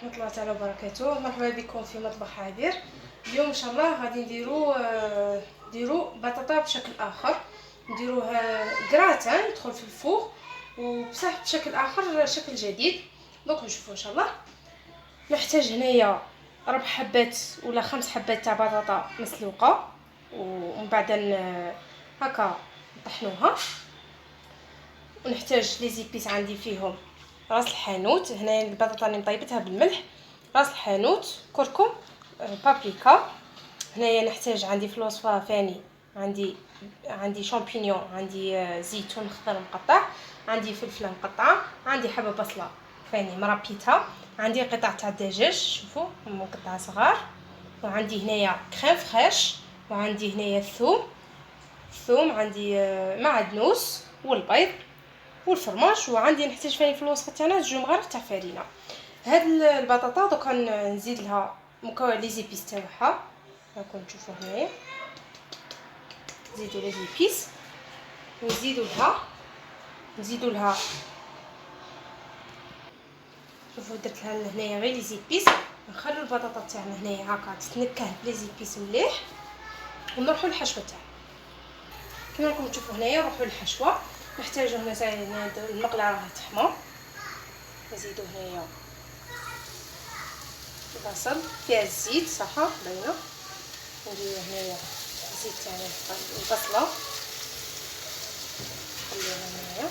ورحمة الله تعالى وبركاته. مرحبا بكم في مطبخ عابر. اليوم ان شاء الله غادي نديرو بطاطا بشكل اخر، نديروه كراتان يدخل في الفوق وبصح بشكل اخر، شكل جديد. دوك نشوفوا ان شاء الله. نحتاج هنايا 4 حبات ولا 5 حبات تاع بطاطا مسلوقه، ومن بعد هكا نطحنوها. ونحتاج لي زيبيس، عندي فيهم راس الحانوت، هنا البطاطا اللي مطيبتها بالملح، راس الحانوت، كركم، بابريكا. هنايا نحتاج، عندي في الوصفه ثاني عندي شامبينيون، عندي زيتون خضر مقطع، عندي فلفله مقطعه، عندي حبه بصله ثاني مربيتها، عندي قطع تاع الدجاج شوفوا مقطعه صغار، وعندي هنايا كريم فريش، وعندي هنايا الثوم، عندي معدنوس والبيض والفرماج، وعندي نحتاج ثاني في الوصفه تاعنا 2 مغارف تاع فرينه. هاد البطاطا دوكا نزيد لها مكون لي زيبيس تاعها، راكم تشوفوا هنايا. نزيدوا لي زيبيس نزيدوا لها شوفوا درت لها هنايا غير لي زيبيس. نخلو البطاطا تاعنا هنايا هكا تتنكه بلي زيبيس مليح، ونروحوا للحشوه تاعنا. كما راكم تشوفوا هنايا نروحوا للحشوه. نحتاجوا هنا المقله راها تحمر، نزيدوا هنايا البصل فيها الزيت صحه باينه، نديرو هنايا الزيت تاعنا، البصله نخليوها هنايا،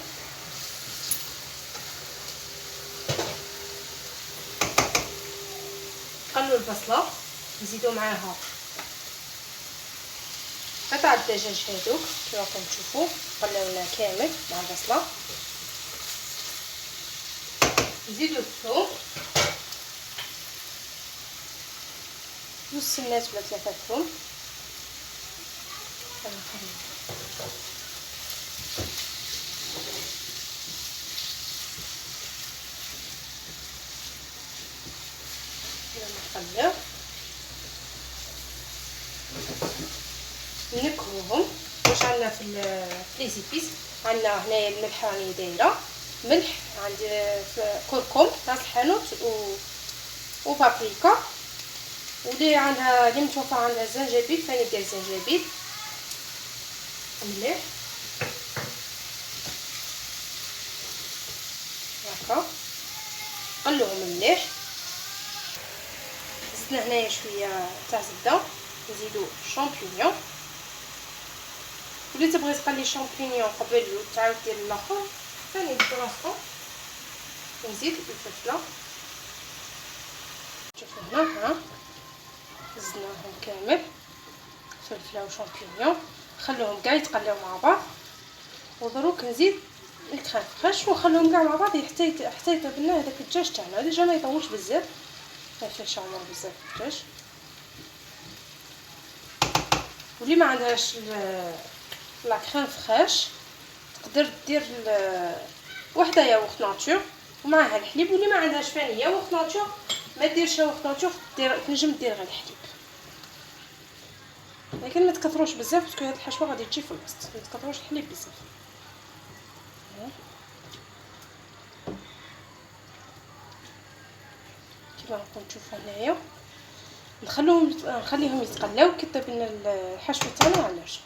نقلوا البصله، نزيدو معاها قطع الدجاج هذوك كيما راكم تشوفوا، قلونا كامل مع البصله. نزيدو الثوم، جوج سنات ولا 3 ثوم، نخليو نكهوهم. واش عندنا في لي زيبيس؟ عندنا هنايا الملح راني دايره ملح، عندي كركم، راس الحانوت وبابريكا، واللي عندها اللي متوفر عندها الزنجبيل ثاني دير الزنجبيل مليح هكا، قلوهم مليح. زدنا هنايا شويه تاع زبده، نزيدو شامبينيون، واللي تبغي تقلي شامبينيون قبل وتعاود دير الاخر ثاني براسو. نزيد الفلفله، شوفوا هنا ها زدناهم كامل، فلفله وشامبينيون، خلوهم كاع يتقلاو مع بعض. ودروك نزيد الكريم فريش ونخليهم كاع مع بعض حتى يطيب لنا هذاك الدجاج تاعنا. ديجا ما يطولش بزاف، ما فيهش عمر بزاف الدجاج. واللي ما عندهاش لا كريم فريش تقدر دير وحده ياغورت ناتور ومعها الحليب، واللي ما عندهاش ثاني ياغورت ناتور ما ديرش ياغورت ناتور، تنجم دير غير الحليب، لكن ما تكثروش بزاف باسكو هاد الحشوه غادي تجي في الوسط، ما تكثروش الحليب بزاف. كيما راكم تشوفوا هنايا نخليهم يتقلاو كي طيب لنا الحشوه تاعنا على العجين.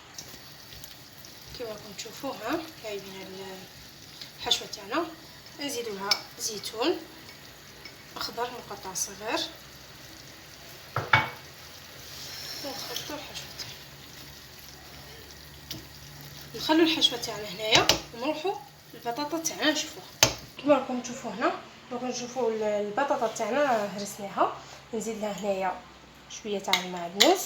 كيما راكم تشوفوا ها جايبين الحشوه تاعنا، نزيدوا لها زيتون اخضر مقطع صغير، ونخلطوا الحشوه تاعنا. نخلوا الحشوه تاعنا هنايا ونروحوا للبطاطا تاعنا نشوفوها. كيما راكم تشوفوا هنا دوك نشوفوا البطاطا تاعنا هرسناها. نزيد لها هنايا شويه تاع المعدنوس،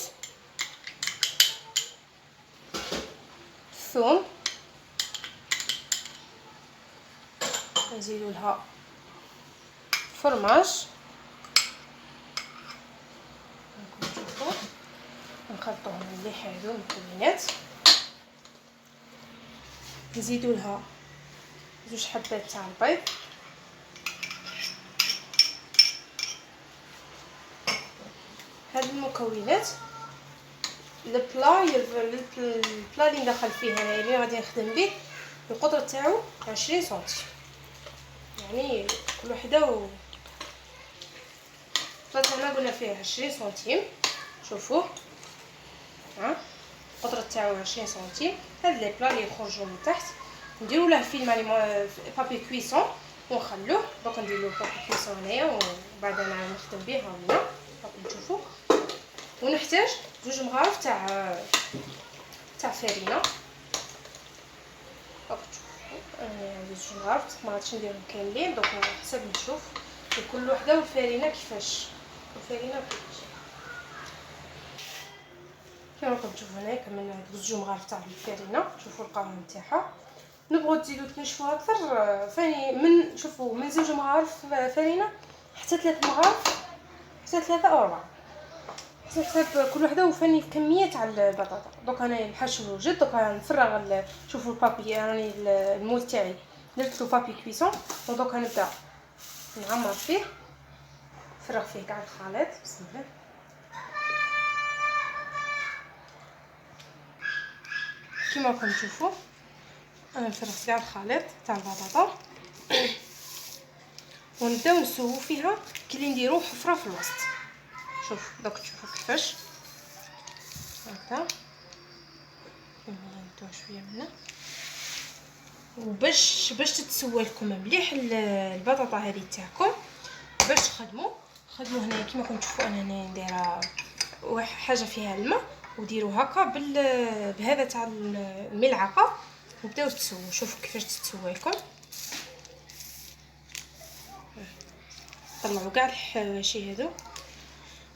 الثوم، نزيدوا لها فرماج، نشوفوا نخلطوهم مليح هذو المكونات. نزيدوا لها 2 حبات تاع البيض، هاد المكونات البلا اللي ندخل فيه انا اللي غادي نخدم به القطر تاعو 20 سنتي، يعني كل وحده البلاط هنا قلنا فيه 20 سنتيم. شوفوه ها القطر تاعو 20 سنتيم. هاد لي بلا اللي يخرجوا من تحت نديرو له فيلم بابي كويسون ونخلوه. دوك نديرو بابي كويسون هنايا وبعد انا نخدم به. ها هنا راكم تشوفوا. ونحتاج 2 مغارف تاع فرينه. راكم تشوفوا عندي 2 مغارف، ما غاديش نديرهم كاملين. دوك على حسب نشوف كل وحده والفرينه كيفاش. الفرينه كيفاش كما راكم تشوفوا هنايا كملنا هاد 2 مغارف تاع الفرينه. شوفوا القوام تاعها. نبغوا تزيدوا تنشفوها اكثر ثاني من شوفوا من 2 مغارف فرينه حتى 3 مغارف، حتى 3 أو 4 حسب كل وحده وفاني كميه تاع البطاطا. دوك انا الحشو وجد. دوك نفرغ شوفوا البابي راني المول تاعي درت له بابي كويسون. ودوك نبدا نعمر فيه، نفرغ فيه كاع الخليط. بسم الله. كيما راكم تشوفوا انا نفرغ كاع الخليط تاع البطاطا ونبداو نسوو فيها كي نديرو حفره في الوسط. شوف دوك تشوفوا كيفاش هكا. نبداو شويه منه وباش تتسوى لكم مليح البطاطا هذه تاعكم. باش تخدموا هنايا كيما راكم تشوفوا انا هنا نديرها حاجه فيها الماء وديروا هكا بهذا تاع الملعقه وبداو تسووا. شوفوا كيفاش تتسوى لكم. طلعوا كاع الحواشي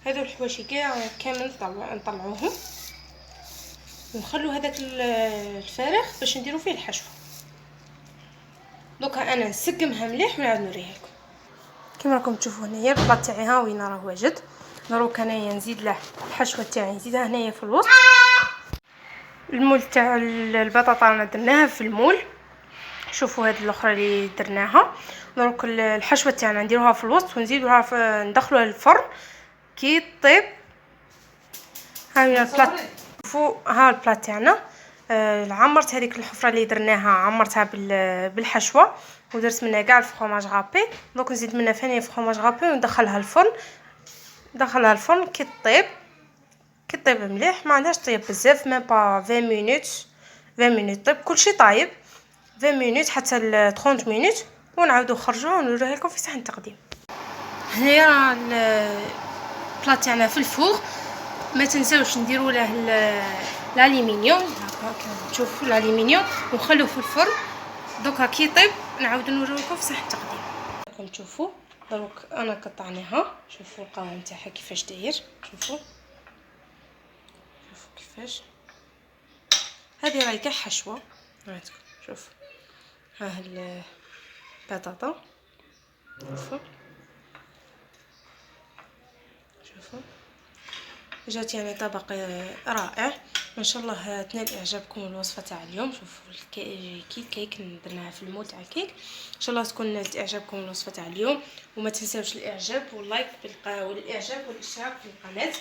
هادو الحواشي كاع كامل نطلعوهم ونخلو هذاك الفارغ باش نديرو فيه الحشو. دوكا انا نسقمها مليح ونعاود نوريها لكم. كما راكم تشوفوا هنايا البلاط تاعي ها وين راه واجد. دروك انايا نزيد له الحشوه تاعي نزيدها هنايا في الوسط. المول تاع البطاطا رانا درناها في المول. شوفوا هاد الاخرى اللي درناها. دروك الحشوه تاعنا نديروها في الوسط ونزيدوها ندخلوها للفرن كي طيب. ها البلاط شوفوا ها البلاط تاعنا. عمرت هذيك الحفره اللي درناها عمرتها بالحشوه ودرت منها كاع الفرomage غابي. دونك نزيد منها ثاني فرomage غابي وندخلها الفرن كي طيب مليح. ما عندهاش طيب بزاف ميم با 20 مينوت طيب كلشي طايب 20 مينوت حتى ل 30 مينوت ونعاودو نخرجوها ونوريها لكم في صحن التقديم. هنايا البلاط تاعنا في الفور. ما تنساوش نديروا له الالومنيوم هكا كما تشوفوا الالومنيوم ونخلوه في الفرن. دوكا كي طيب نعاودو نوريو لكم في صحن التقديم. راكم تشوفوا دروك انا قطعناها. شوفوا القوام تاعها كيفاش داير. شوفوا كيفاش هذه راهي كاع حشوه. هاتكم شوفوا ها البطاطا. شوفوا جات يعني طبق رائع ان شاء الله. تنال اعجابكم الوصفه تاع اليوم. شوفوا الكيك درناها في المول تاع الكيك. ان شاء الله تكون نالت اعجابكم الوصفه تاع اليوم. وما تنساوش الاعجاب واللايك والاعجاب والاشتراك في القناه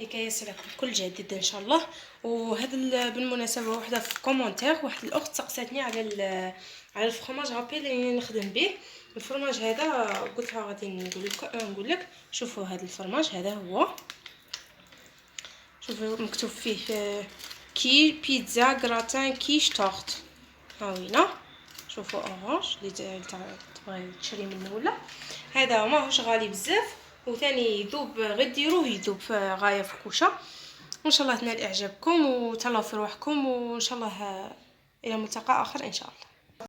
لكي يصلكم كل جديد ان شاء الله. وهذا بالمناسبه وحده في كومونتير واحد الاخت سقساتني على الفرomage غابي اللي نخدم به. الفرماج هذا قلت لها غادي نقول لك شوفوا هذا الفرماج هذا هو. شوفوا مكتوب فيه كي بيتزا غراتان كيش تورت. ها وينا شوفوا اورانج اللي تبغي تشري منه ولا. هذا ماهوش غالي بزاف وثاني يذوب غير ديروه يذوب غايه في كوشه. وان شاء الله تنال اعجابكم وتهلاو في روحكم وان شاء الله الى ملتقى اخر ان شاء الله.